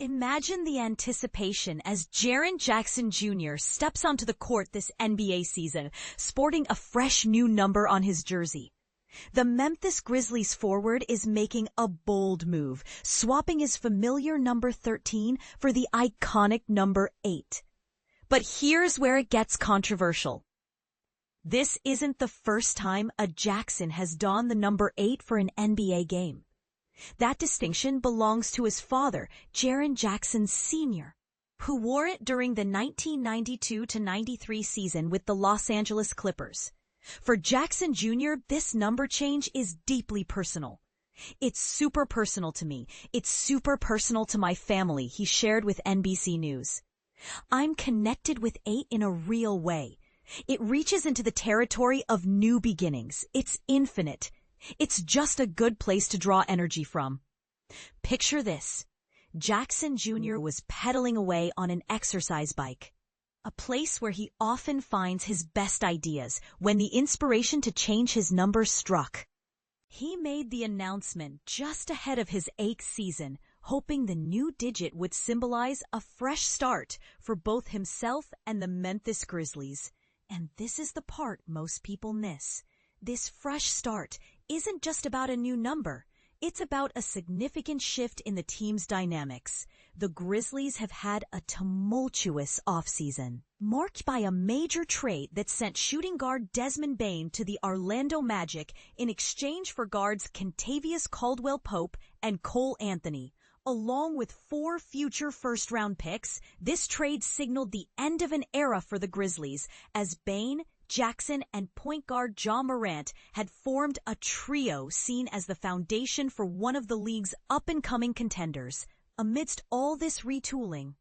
Imagine the anticipation as Jaren Jackson Jr. steps onto the court this NBA season, sporting a fresh new number on his jersey. The Memphis Grizzlies forward is making a bold move, swapping his familiar number 13 for the iconic number 8. But here's where it gets controversial. This isn't the first time a Jackson has donned the number 8 for an NBA game. That distinction belongs to his father, Jaren Jackson Sr., who wore it during the 1992-93 season with the Los Angeles Clippers. For Jackson Jr., this number change is deeply personal. It's super personal to me. It's super personal to my family, he shared with NBC News. I'm connected with 8 in a real way. It reaches into the territory of new beginnings. It's infinite. It's just a good place to draw energy from. Picture this. Jackson Jr. was pedaling away on an exercise bike, a place where he often finds his best ideas, when the inspiration to change his number struck. He made the announcement just ahead of his 8th season, hoping the new digit would symbolize a fresh start for both himself and the Memphis Grizzlies. And this is the part most people miss. This fresh start isn't just about a new number. It's about a significant shift in the team's dynamics. The Grizzlies have had a tumultuous offseason, marked by a major trade that sent shooting guard Desmond Bane to the Orlando Magic in exchange for guards Kentavious Caldwell-Pope and Cole Anthony. Along with 4 future first-round picks, this trade signaled the end of an era for the Grizzlies, as Bane, Jackson, and point guard Ja Morant had formed a trio seen as the foundation for one of the league's up-and-coming contenders. Amidst all this retooling,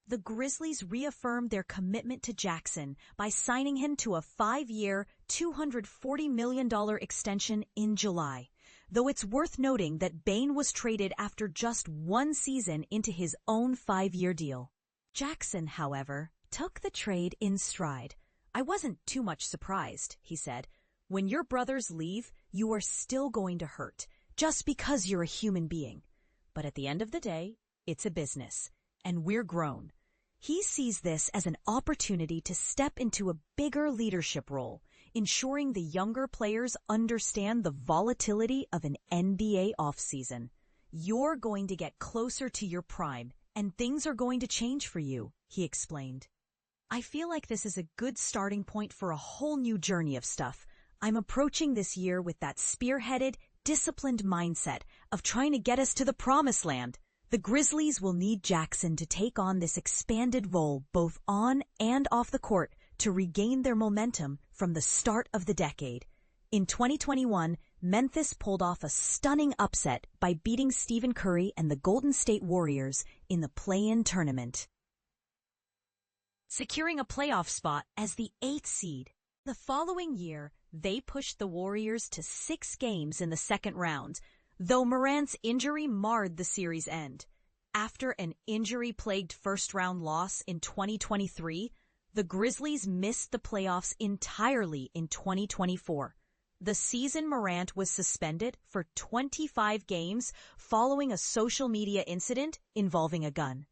the Grizzlies reaffirmed their commitment to Jackson by signing him to a 5-year, $240 million extension in July. Though it's worth noting that Bane was traded after just 1 season into his own 5-year deal. Jackson, however, took the trade in stride. I wasn't too much surprised, he said. When your brothers leave, you are still going to hurt, just because you're a human being. But at the end of the day, it's a business, and we're grown. He sees this as an opportunity to step into a bigger leadership role, ensuring the younger players understand the volatility of an NBA offseason. You're going to get closer to your prime, and things are going to change for you, he explained. I feel like this is a good starting point for a whole new journey of stuff. I'm approaching this year with that spearheaded, disciplined mindset of trying to get us to the promised land. The Grizzlies will need Jackson to take on this expanded role both on and off the court to regain their momentum from the start of the decade. In 2021, Memphis pulled off a stunning upset by beating Stephen Curry and the Golden State Warriors in the play-in tournament, securing a playoff spot as the 8th seed. The following year, they pushed the Warriors to 6 games in the second round, though Morant's injury marred the series' end. After an injury-plagued first-round loss in 2023, the Grizzlies missed the playoffs entirely in 2024. The season Morant was suspended for 25 games following a social media incident involving a gun.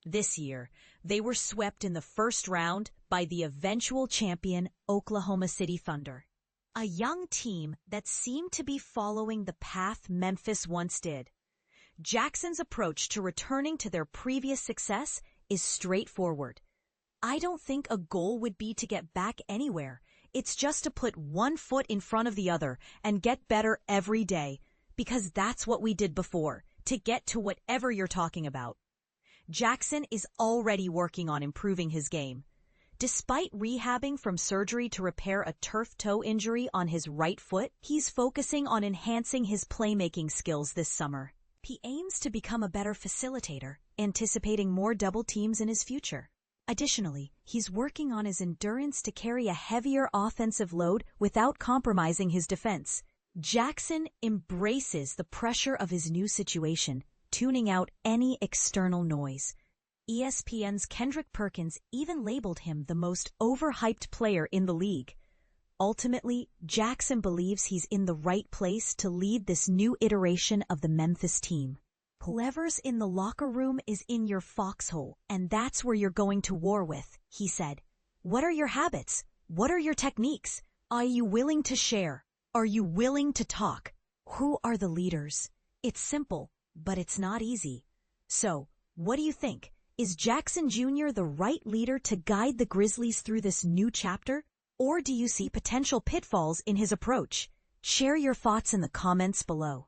This year, they were swept in the first round by the eventual champion Oklahoma City Thunder, a young team that seemed to be following the path Memphis once did. Jackson's approach to returning to their previous success is straightforward. I don't think a goal would be to get back anywhere. It's just to put one foot in front of the other and get better every day, because that's what we did before, to get to whatever you're talking about. Jackson is already working on improving his game. Despite rehabbing from surgery to repair a turf toe injury on his right foot, he's focusing on enhancing his playmaking skills this summer. He aims to become a better facilitator, anticipating more double teams in his future. Additionally, he's working on his endurance to carry a heavier offensive load without compromising his defense. Jackson embraces the pressure of his new situation, tuning out any external noise. ESPN's Kendrick Perkins even labeled him the most overhyped player in the league. Ultimately, Jackson believes he's in the right place to lead this new iteration of the Memphis team. Whoever's in the locker room is in your foxhole, and that's where you're going to war with, he said. What are your habits? What are your techniques? Are you willing to share? Are you willing to talk? Who are the leaders? It's simple, but it's not easy. So, what do you think? Is Jackson Jr. the right leader to guide the Grizzlies through this new chapter? Or do you see potential pitfalls in his approach? Share your thoughts in the comments below.